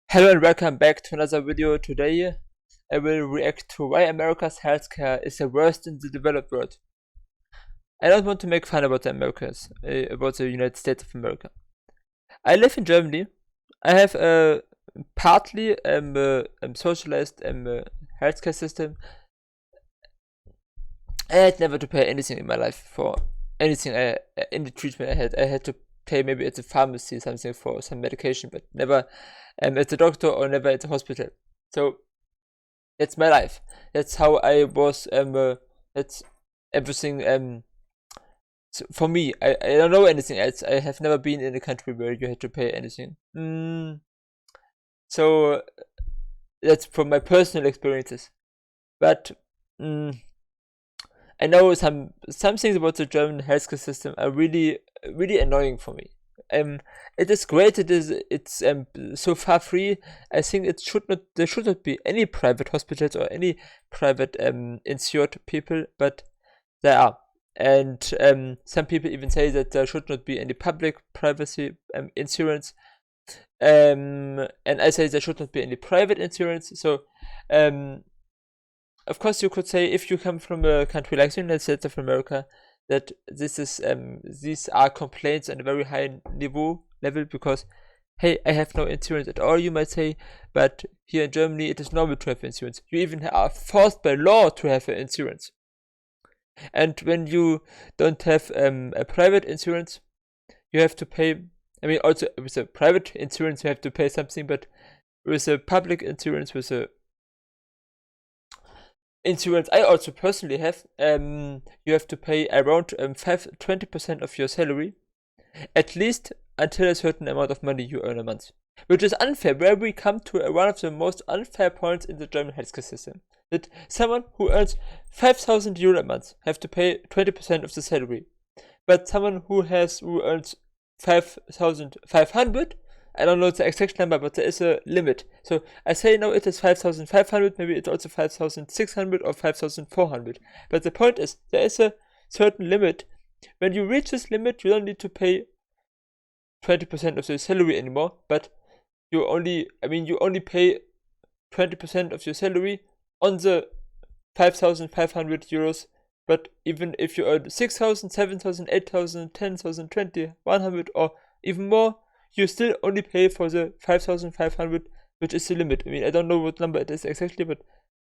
Hello and welcome back to another video. Today I will react to why America's healthcare is the worst in the developed world. I don't want to make fun about the Americas, about the United States of America. I live in Germany. I have a partly socialist healthcare system. I had never to pay anything in my life for anything. Any treatment I had to pay maybe at the pharmacy something for some medication, but never at the doctor or never at the hospital. So that's my life. That's how I was. That's everything. So for me, I don't know anything else. I have never been in a country where you had to pay anything. So that's from my personal experiences. But I know some things about the German healthcare system are really annoying for me. It is great. It's so far free. I think there should not be any private hospitals or any private insured people, but there are. And some people even say that there should not be any public privacy insurance. And I say there should not be any private insurance. So of course you could say, if you come from a country like the United States of America, that these are complaints on a very high level, because hey, I have no insurance at all, you might say. But here in Germany it is normal to have insurance. You even are forced by law to have an insurance. And when you don't have a private insurance, you have to pay. I mean, also with a private insurance you have to pay something, but with a public insurance, with a insurance I also personally have, you have to pay around 20% of your salary, at least until a certain amount of money you earn a month, which is unfair. Where we come to one of the most unfair points in the German healthcare system, that someone who earns 5,000 euro a month have to pay 20% of the salary, but someone who earns 5,500, I don't know the exact number, but there is a limit. So I say now it is 5,500, maybe it's also 5,600 or 5,400. But the point is, there is a certain limit. When you reach this limit, you don't need to pay 20% of your salary anymore, but you only pay 20% of your salary on the 5,500 euros. But even if you earn 6,000, 7,000, 8,000, 10,000, 20, 100 or even more, you still only pay for the 5,500, which is the limit. I mean, I don't know what number it is exactly, but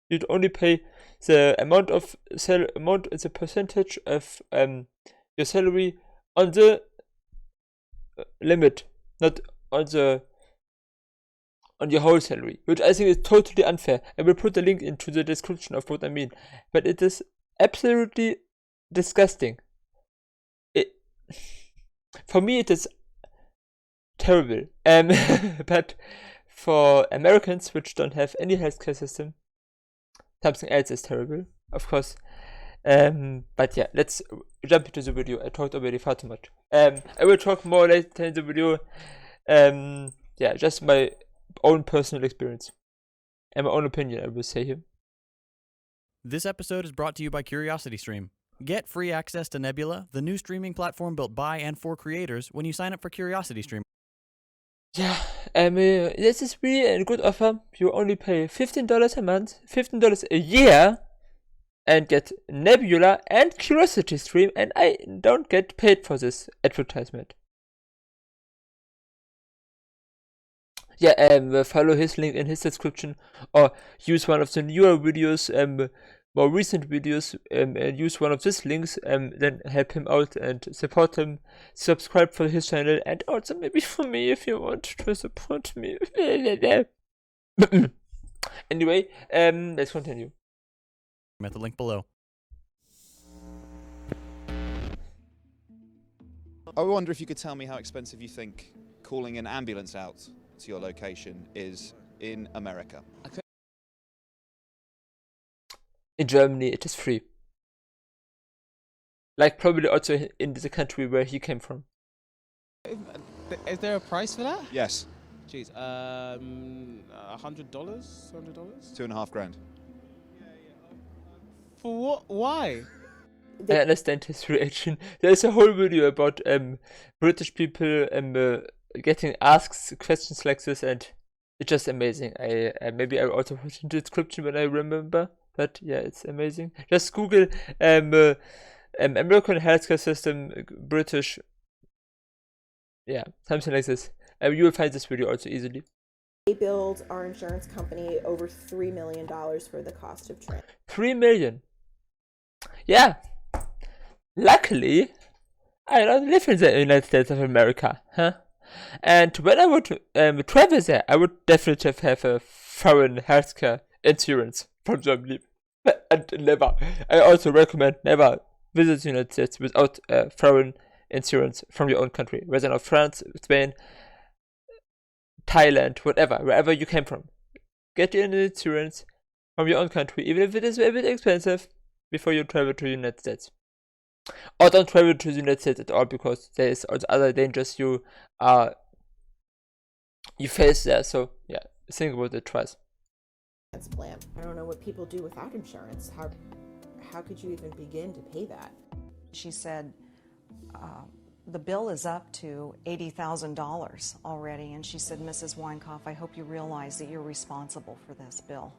you'd only pay the amount of the percentage of your salary on the limit, not on your whole salary, which I think is totally unfair. I will put the link into the description of what I mean, but it is absolutely disgusting. For me it is terrible. But for Americans which don't have any healthcare system, something else is terrible, of course. But yeah, let's jump into the video. I talked already far too much. I will talk more later in the video. Yeah, just my own personal experience and my own opinion, I will say here. This episode is brought to you by CuriosityStream. Get free access to Nebula, the new streaming platform built by and for creators, when you sign up for CuriosityStream. Yeah, this is really a good offer. You only pay $15 a month, $15 a year, and get Nebula and CuriosityStream, and I don't get paid for this advertisement. Yeah, follow his link in his description, or use one of the newer videos, more recent videos, and use one of these links, then help him out and support him. Subscribe for his channel, and also maybe for me if you want to support me. Anyway, let's continue. At the link below. I wonder if you could tell me how expensive you think calling an ambulance out to your location is in America. In Germany it is free. Like probably also in the country where he came from. Is there a price for that? Yes, Jeez, $100? $100? $2.5 grand. For what? Why? I understand his reaction. There's a whole video about British people getting asked questions like this, and it's just amazing. Maybe I will also put in the description when I remember. But yeah, it's amazing. Just Google American healthcare system, British. Yeah, something like this. You will find this video also easily. They billed our insurance company over $3 million for the cost of treatment. 3 million. Yeah. Luckily, I don't live in the United States of America, huh? And when I would travel there, I would definitely have a foreign healthcare insurance from Germany. And never. I also recommend never visit the United States without foreign insurance from your own country, whether not France, Spain, Thailand, whatever, wherever you came from. Get your insurance from your own country, even if it is a bit expensive, before you travel to the United States. Or don't travel to the United States at all, because there is also other dangers you face there. So yeah, think about it twice. Plan. I don't know what people do without insurance. How could you even begin to pay that? She said the bill is up to $80,000 already, and she said, Mrs. Weinkauf, I hope you realize that you're responsible for this bill.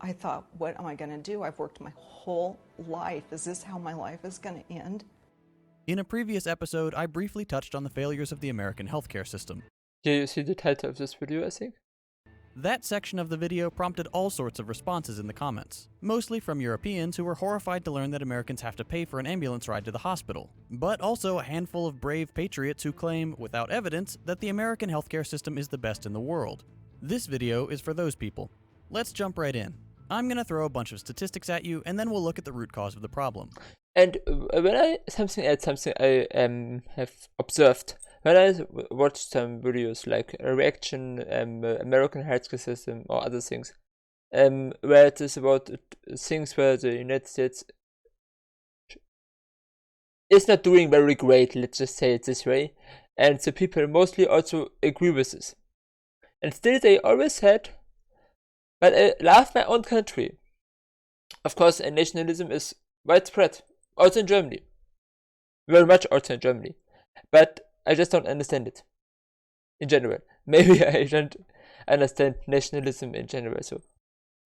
I thought, what am I going to do? I've worked my whole life. Is this how my life is going to end? In a previous episode, I briefly touched on the failures of the American healthcare system. Yeah, you see the title of this video, I think. That section of the video prompted all sorts of responses in the comments, mostly from Europeans who were horrified to learn that Americans have to pay for an ambulance ride to the hospital, but also a handful of brave patriots who claim, without evidence, that the American healthcare system is the best in the world. This video is for those people. Let's jump right in. I'm gonna throw a bunch of statistics at you, and then we'll look at the root cause of the problem. And when I something I have observed. When I watch some videos like a reaction, American healthcare system or other things, where it is about things where the United States is not doing very great, let's just say it this way, and the people mostly also agree with this. And still they always said, but I love my own country. Of course, nationalism is widespread, also in Germany. Very much also in Germany. But I just don't understand it in general. Maybe I don't understand nationalism in general, so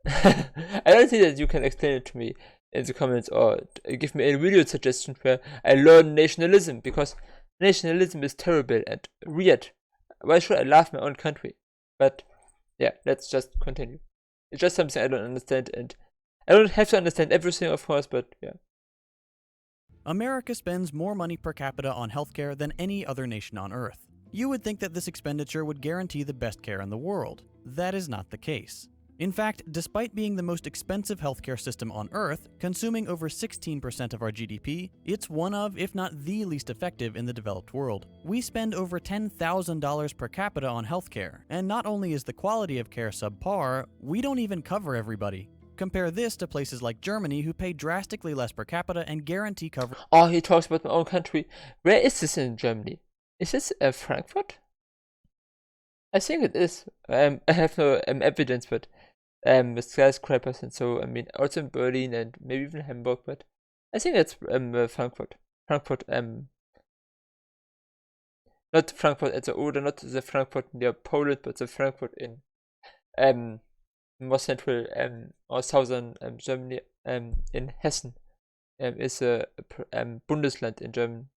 I don't think that you can explain it to me in the comments or give me a video suggestion where I learn nationalism, because nationalism is terrible and weird. Why should I love my own country? But yeah, let's just continue. It's just something I don't understand, and I don't have to understand everything, of course, but yeah. America spends more money per capita on healthcare than any other nation on Earth. You would think that this expenditure would guarantee the best care in the world. That is not the case. In fact, despite being the most expensive healthcare system on Earth, consuming over 16% of our GDP, it's one of, if not the least effective in the developed world. We spend over $10,000 per capita on healthcare, and not only is the quality of care subpar, we don't even cover everybody. Compare this to places like Germany, who pay drastically less per capita and guarantee coverage. Oh, he talks about my own country. Where is this in Germany? Is this Frankfurt? I think it is. I have no evidence, but with skyscrapers and so, I mean, also in Berlin and maybe even Hamburg, but I think it's Frankfurt. Frankfurt, not Frankfurt at the Oder, not the Frankfurt near Poland, but the Frankfurt in more central or southern Germany, in Hessen, is a Bundesland in German.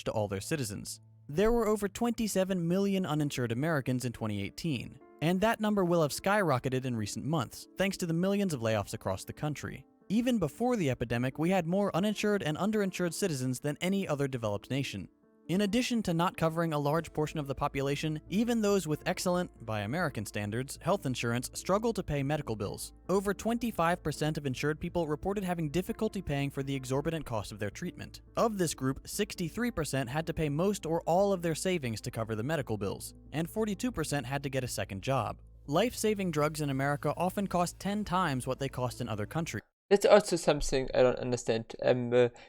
To all their citizens. There were over 27 million uninsured Americans in 2018, and that number will have skyrocketed in recent months, thanks to the millions of layoffs across the country. Even before the epidemic, we had more uninsured and underinsured citizens than any other developed nation. In addition to not covering a large portion of the population, even those with excellent, by American standards, health insurance struggle to pay medical bills. Over 25% of insured people reported having difficulty paying for the exorbitant cost of their treatment. Of this group, 63% had to pay most or all of their savings to cover the medical bills, and 42% had to get a second job. Life-saving drugs in America often cost 10 times what they cost in other countries. That's also something I don't understand.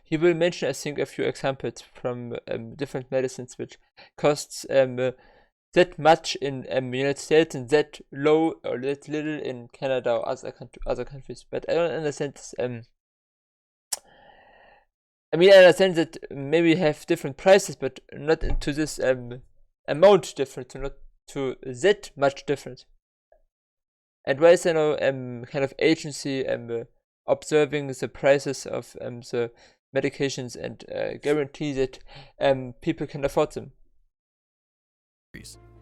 He will mention, I think, a few examples from different medicines which costs that much in United States and that low or that little in Canada or other countries. But I don't understand this. I mean, I understand that maybe have different prices, but not to this amount different, not to that much different? And why is there no kind of agency observing the prices of the medications and guarantee that people can afford them?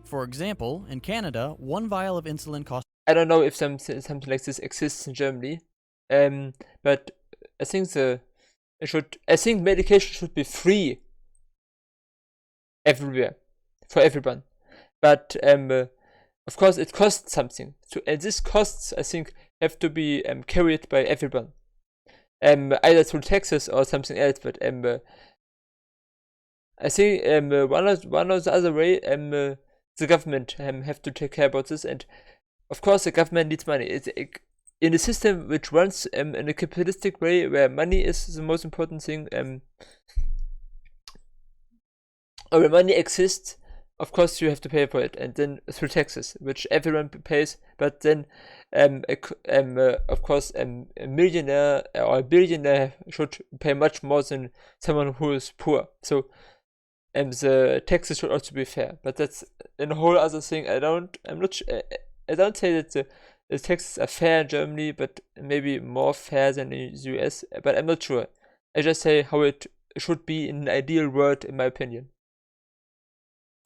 For example, in Canada, 1 vial of insulin costs I don't know if something like this exists in Germany, but I think medication should be free everywhere for everyone. But of course, it costs something. And these costs, I think, have to be carried by everyone, either through taxes or something else. But I think one or the other way, the government have to take care about this. And of course, the government needs money. It's in a system which runs in a capitalistic way, where money is the most important thing, or where money exists. Of course, you have to pay for it, and then through taxes, which everyone pays. But then, of course, a millionaire or a billionaire should pay much more than someone who is poor. So, the taxes should also be fair. But that's a whole other thing. I don't say that the taxes are fair in Germany, but maybe more fair than in the US. But I'm not sure. I just say how it should be in an ideal world, in my opinion.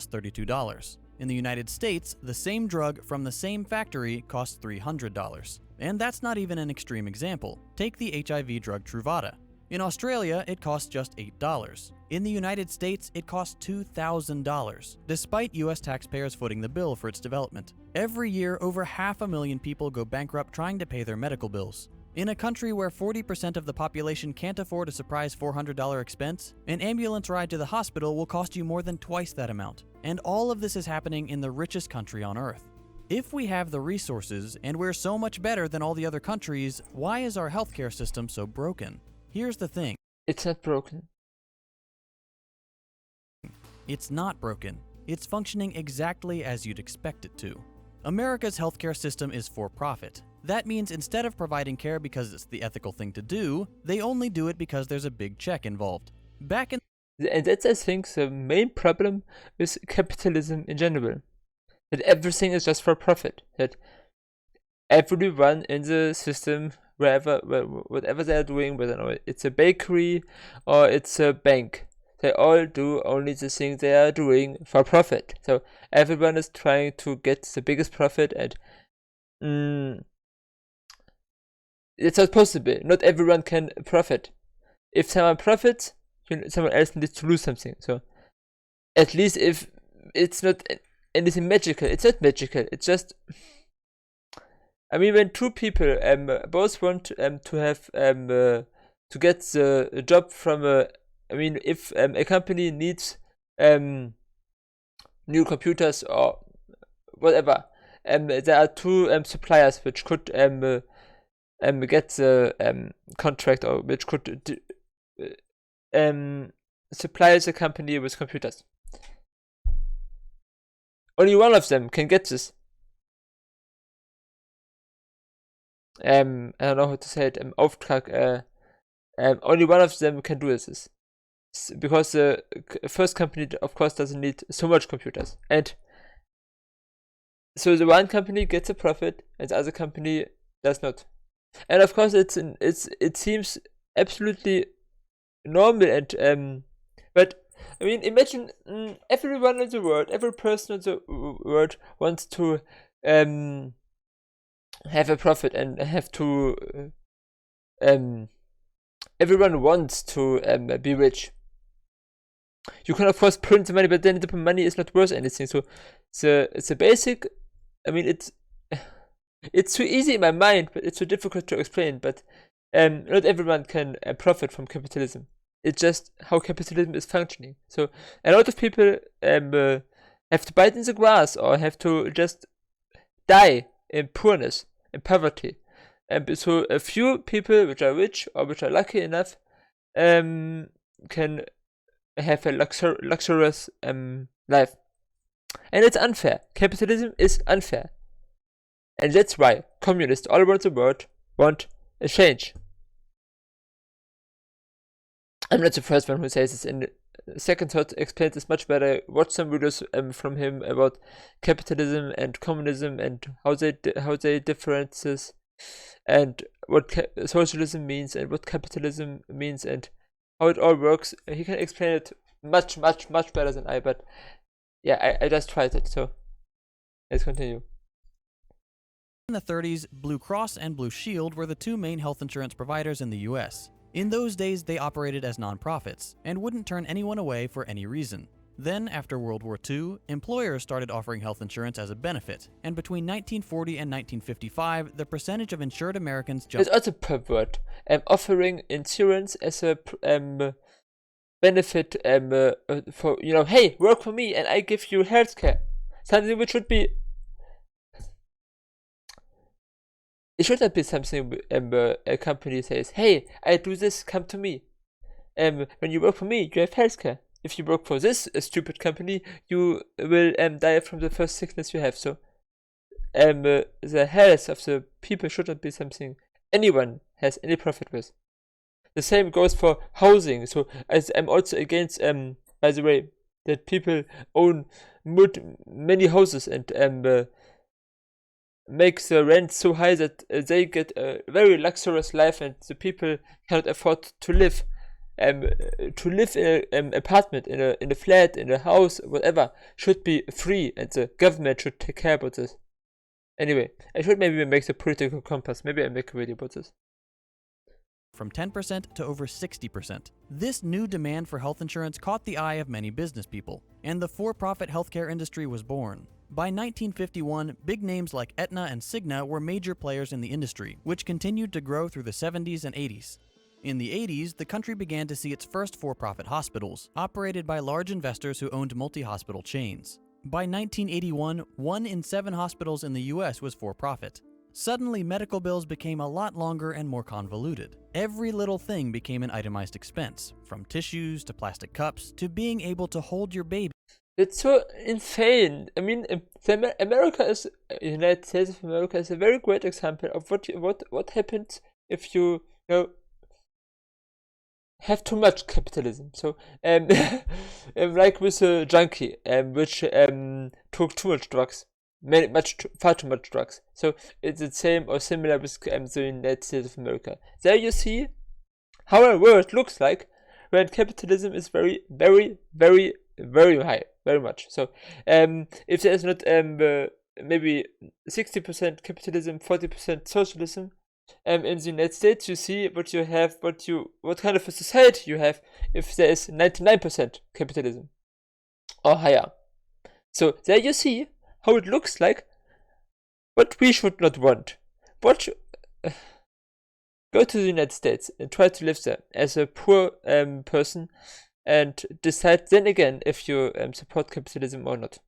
$32. In the United States, the same drug from the same factory costs $300. And that's not even an extreme example. Take the HIV drug Truvada. In Australia, it costs just $8. In the United States, it costs $2,000, despite US taxpayers footing the bill for its development. Every year, over 500,000 people go bankrupt trying to pay their medical bills. In a country where 40% of the population can't afford a surprise $400 expense, an ambulance ride to the hospital will cost you more than twice that amount. And all of this is happening in the richest country on Earth. If we have the resources, and we're so much better than all the other countries, why is our healthcare system so broken? Here's the thing. It's not broken. It's not broken. It's functioning exactly as you'd expect it to. America's healthcare system is for profit. That means instead of providing care because it's the ethical thing to do, they only do it because there's a big check involved. And that's, I think, the main problem with capitalism in general. That everything is just for profit. That everyone in the system, whatever they're doing, whether it's a bakery or it's a bank, they all do only the thing they are doing for profit. So everyone is trying to get the biggest profit, and it's not possible. Not everyone can profit. If someone profits, someone else needs to lose something. So at least if it's not anything magical, it's not magical. It's just, I mean, when two people both want to have to get the job from a, I mean, if a company needs new computers or whatever, there are two suppliers which could get the contract, or which could supply the company with computers. Only one of them can get this. I don't know how to say it. Auftrag. Only one of them can do this, because the first company, of course, doesn't need so much computers, and so the one company gets a profit and the other company does not. And of course, it seems absolutely normal, and but I mean, imagine everyone in the world, every person in the world wants to have a profit and have to everyone wants to be rich. You can of course print the money, but then the money is not worth anything. So it's a basic. I mean, it's too easy in my mind, but it's too difficult to explain. But not everyone can profit from capitalism. It's just how capitalism is functioning. So a lot of people have to bite in the grass, or have to just die in poorness, in poverty. And so a few people which are rich or which are lucky enough can have a luxurious life. And it's unfair. Capitalism is unfair. And that's why communists all around the world want a change. I'm not the first one who says this in second thought explains this much better. Watch some videos from him about capitalism and communism and how they differences, and what socialism means and what capitalism means and how it all works. He can explain it much better than I. But yeah, I just tried it. So let's continue. In the 30s, Blue Cross and Blue Shield were the two main health insurance providers in the US. In those days, they operated as nonprofits and wouldn't turn anyone away for any reason. Then, after World War II, employers started offering health insurance as a benefit, and between 1940 and 1955, the percentage of insured Americans jumped. It's also pervert. Offering insurance as a benefit for, hey, work for me and I give you healthcare. Something which should be. It should not be something a company says, hey, I do this, come to me. When you work for me, you have healthcare. If you work for this stupid company, you will die from the first sickness you have. So the health of the people should not be something anyone has any profit with. The same goes for housing. So as I'm also against, by the way, that people own many houses and make the rent so high that they get a very luxurious life and the people cannot afford to live. To live in an apartment, in a flat, in a house, whatever, should be free, and the government should take care about this. Anyway, I should maybe make the political compass. Maybe I make a video about this. From 10% to over 60%. This new demand for health insurance caught the eye of many business people, and the for-profit healthcare industry was born. By 1951, big names like Aetna and Cigna were major players in the industry, which continued to grow through the 70s and 80s. In the 80s, the country began to see its first for-profit hospitals, operated by large investors who owned multi-hospital chains. By 1981, 1 in 7 hospitals in the US was for-profit. Suddenly, medical bills became a lot longer and more convoluted. Every little thing became an itemized expense, from tissues to plastic cups to being able to hold your baby. It's so insane. I mean, America is United States of America is a very great example of what happens if you have too much capitalism. So like with a junkie, which took too much drugs, far too much drugs. So it's the same or similar with the United States of America. There you see how a world looks like when capitalism is very high, very much. So if there is not maybe 60% capitalism, 40% socialism, in the United States, you see what you have, what kind of a society you have if there is 99% capitalism or higher. So there you see how it looks like. What we should not want. Go to the United States and try to live there as a poor person, and decide then again if you support capitalism or not.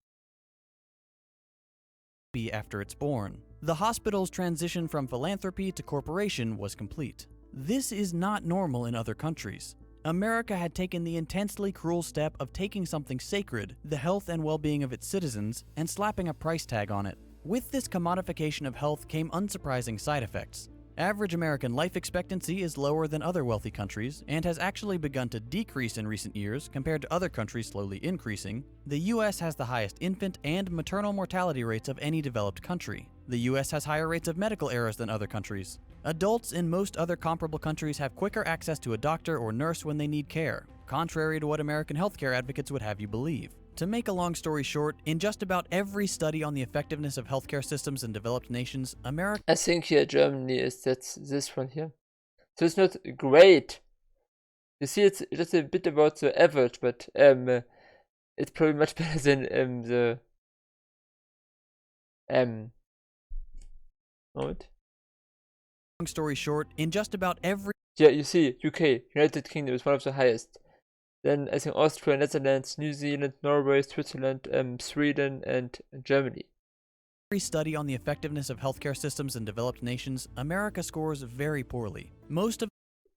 After it's born, the hospital's transition from philanthropy to corporation was complete. This is not normal in other countries. America had taken the intensely cruel step of taking something sacred, the health and well-being of its citizens, and slapping a price tag on it. With this commodification of health came unsurprising side effects. Average American life expectancy is lower than other wealthy countries and has actually begun to decrease in recent years compared to other countries slowly increasing. The US has the highest infant and maternal mortality rates of any developed country. The US has higher rates of medical errors than other countries. Adults in most other comparable countries have quicker access to a doctor or nurse when they need care, contrary to what American healthcare advocates would have you believe. To make a long story short, in just about every study on the effectiveness of healthcare systems in developed nations, America... I think here Germany that's this one here. So it's not great. You see, it's just a bit about the average, but it's probably much better than the what? Long story short, in just about every... Yeah, you see, UK, United Kingdom is one of the highest. Then I think Austria, Netherlands, New Zealand, Norway, Switzerland, Sweden, and Germany. Every study on the effectiveness of healthcare systems in developed nations, America scores very poorly. Most of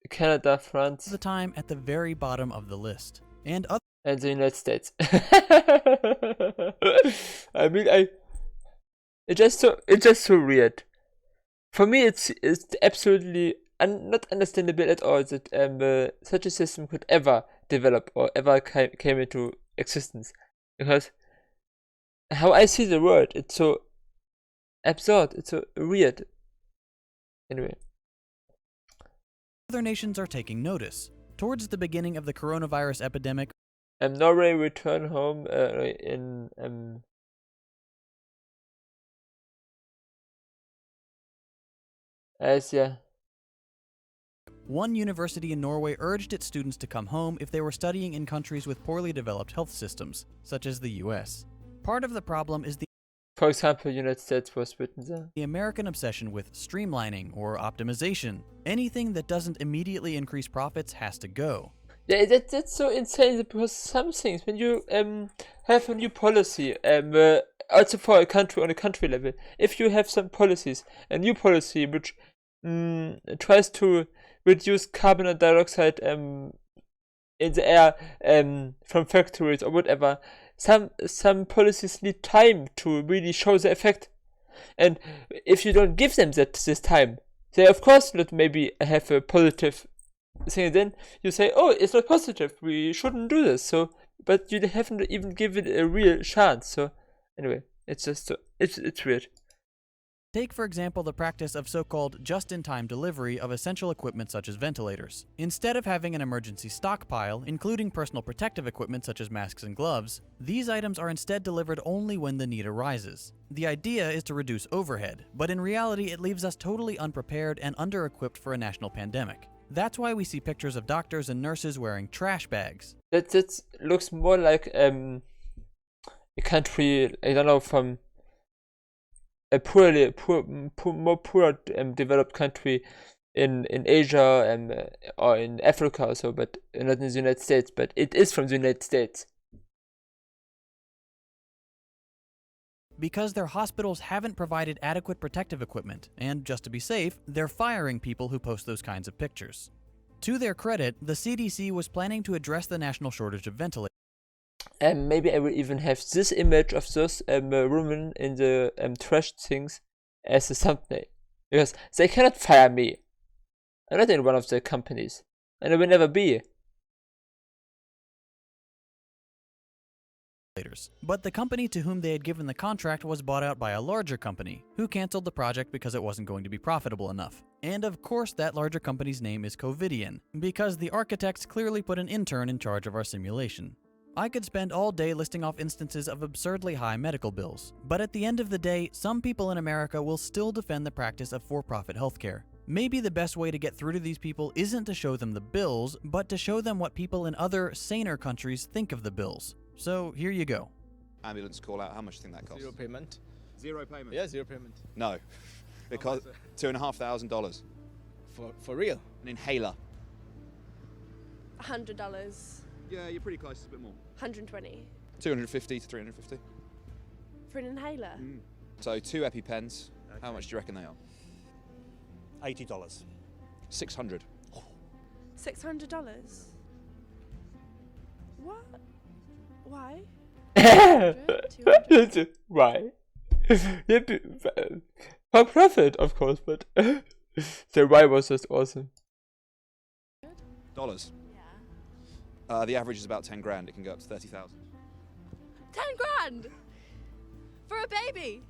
Canada, France, the time at the very bottom of the list. And the United States. I mean, it's just so weird. For me, it's absolutely not understandable at all that such a system could ever developed or ever came into existence. Because how I see the world, it's so absurd, it's so weird. Anyway. Other nations are taking notice. Towards the beginning of the coronavirus epidemic, Norway returned home in Asia. one university in Norway urged its students to come home if they were studying in countries with poorly developed health systems, such as the US. Part of the problem is For example, United States was written there. the American obsession with streamlining or optimization. Anything that doesn't immediately increase profits has to go. Yeah, that's so insane because some things, when you have a new policy, also for a country on a country level, if you have some policies, a new policy which tries to reduce carbon dioxide in the air from factories or whatever, some policies need time to really show the effect. And if you don't give them this time, they of course not maybe have a positive thing. Then you say, oh, it's not positive, we shouldn't do this. So, but you haven't even given it a real chance. So anyway, it's just so, it's weird. Take, for example, the practice of so-called just-in-time delivery of essential equipment such as ventilators. Instead of having an emergency stockpile, including personal protective equipment such as masks and gloves, these items are instead delivered only when the need arises. The idea is to reduce overhead, but in reality it leaves us totally unprepared and under-equipped for a national pandemic. That's why we see pictures of doctors and nurses wearing trash bags. That looks more like a country, I don't know, from a more poor developed country in Asia or in Africa or so, but not in the United States. But it is from the United States. Because their hospitals haven't provided adequate protective equipment, and just to be safe, they're firing people who post those kinds of pictures. To their credit, the CDC was planning to address the national shortage of ventilators. And maybe I will even have this image of those women in the trash things as a thumbnail. Because they cannot fire me. I'm not in one of their companies. And I will never be. But the company to whom they had given the contract was bought out by a larger company, who canceled the project because it wasn't going to be profitable enough. And of course that larger company's name is Covidian, because the architects clearly put an intern in charge of our simulation. I could spend all day listing off instances of absurdly high medical bills, but at the end of the day, some people in America will still defend the practice of for-profit healthcare. Maybe the best way to get through to these people isn't to show them the bills, but to show them what people in other, saner countries think of the bills. So here you go. Ambulance call out, how much do you think that costs? Zero payment. Zero payment? Yeah, zero payment. No. Because $2,500. For real? An inhaler. $100. Yeah, you're pretty close, it's a bit more. 120 250 to 350. for an inhaler. So 2 EpiPens, how much do you reckon they are? $80. 600. $600. What? Why? Why? Yeah, for profit, of course, but the why was just awesome. Dollars. Yeah. The average is about 10 grand. It can go up to 30,000. 10 grand for a baby.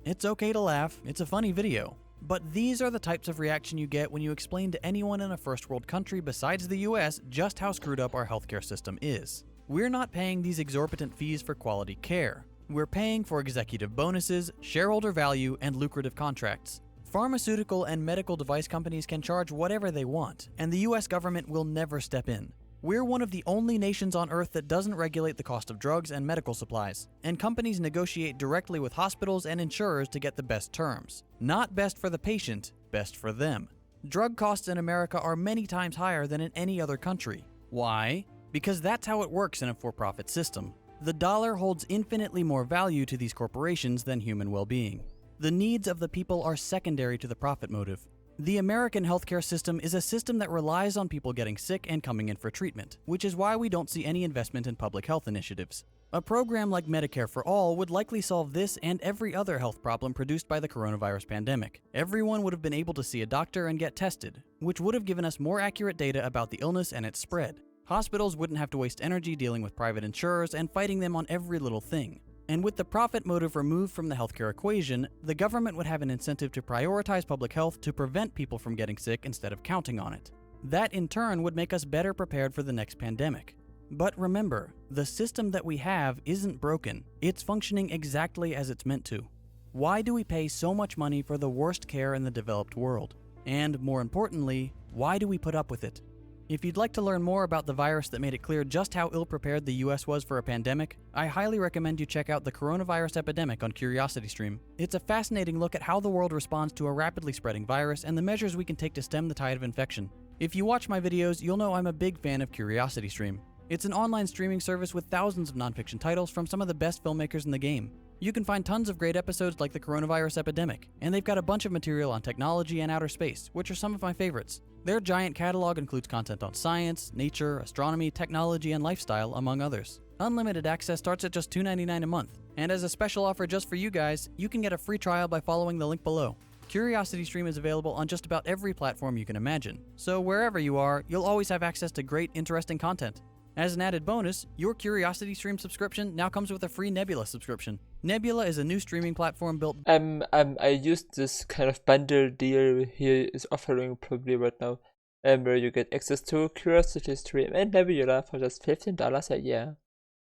It's okay to laugh, it's a funny video. But these are the types of reaction you get when you explain to anyone in a first world country besides the US just how screwed up our healthcare system is. We're not paying these exorbitant fees for quality care. We're paying for executive bonuses, shareholder value, and lucrative contracts. Pharmaceutical and medical device companies can charge whatever they want, and the US government will never step in. We're one of the only nations on Earth that doesn't regulate the cost of drugs and medical supplies, and companies negotiate directly with hospitals and insurers to get the best terms. Not best for the patient, best for them. Drug costs in America are many times higher than in any other country. Why? Because that's how it works in a for-profit system. The dollar holds infinitely more value to these corporations than human well-being. The needs of the people are secondary to the profit motive. The American healthcare system is a system that relies on people getting sick and coming in for treatment, which is why we don't see any investment in public health initiatives. A program like Medicare for All would likely solve this and every other health problem produced by the coronavirus pandemic. Everyone would have been able to see a doctor and get tested, which would have given us more accurate data about the illness and its spread. Hospitals wouldn't have to waste energy dealing with private insurers and fighting them on every little thing. And with the profit motive removed from the healthcare equation, the government would have an incentive to prioritize public health to prevent people from getting sick instead of counting on it. That in turn would make us better prepared for the next pandemic. But remember, the system that we have isn't broken. It's functioning exactly as it's meant to. Why do we pay so much money for the worst care in the developed world? And more importantly, why do we put up with it? If you'd like to learn more about the virus that made it clear just how ill-prepared the US was for a pandemic, I highly recommend you check out the coronavirus epidemic on CuriosityStream. It's a fascinating look at how the world responds to a rapidly spreading virus and the measures we can take to stem the tide of infection. If you watch my videos, you'll know I'm a big fan of CuriosityStream. It's an online streaming service with thousands of nonfiction titles from some of the best filmmakers in the game. You can find tons of great episodes like the coronavirus epidemic, and they've got a bunch of material on technology and outer space, which are some of my favorites. Their giant catalog includes content on science, nature, astronomy, technology, and lifestyle, among others. Unlimited access starts at just $2.99 a month, and as a special offer just for you guys, you can get a free trial by following the link below. CuriosityStream is available on just about every platform you can imagine, so wherever you are, you'll always have access to great, interesting content. As an added bonus, your CuriosityStream subscription now comes with a free Nebula subscription. Nebula is a new streaming platform built. I used this kind of bundle deal he is offering probably right now, where you get access to CuriosityStream and Nebula for just $15 a year.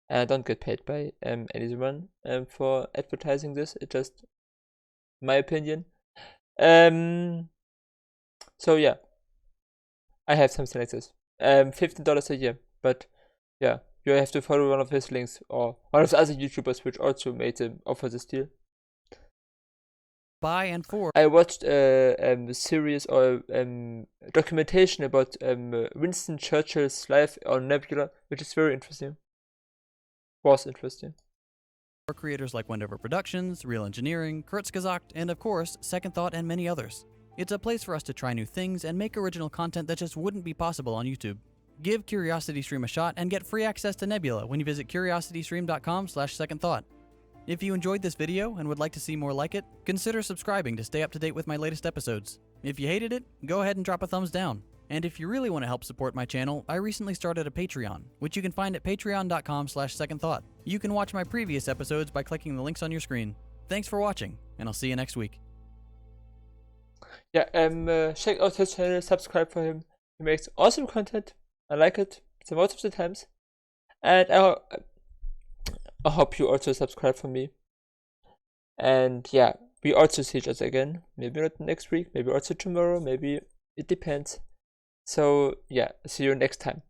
And I don't get paid by anyone for advertising this. It's just my opinion. So yeah, I have something like this. $15 a year. But yeah, you have to follow one of his links or one of the other YouTubers which also made him offer this deal. By and for. I watched a series or documentation about Winston Churchill's life on Nebula, which is very interesting. Was interesting. For creators like Wendover Productions, Real Engineering, Kurzgesagt, and of course, Second Thought and many others. It's a place for us to try new things and make original content that just wouldn't be possible on YouTube. Give CuriosityStream a shot and get free access to Nebula when you visit curiositystream.com/secondthought. If you enjoyed this video and would like to see more like it, consider subscribing to stay up to date with my latest episodes. If you hated it, go ahead and drop a thumbs down. And if you really want to help support my channel, I recently started a Patreon, which you can find at patreon.com/secondthought. You can watch my previous episodes by clicking the links on your screen. Thanks for watching, and I'll see you next week. Yeah, check out his channel, subscribe for him. He makes awesome content. I like it the most of the times. And I hope you also subscribe for me. And yeah, we also see each other again. Maybe not next week, maybe also tomorrow, maybe it depends. So yeah, see you next time.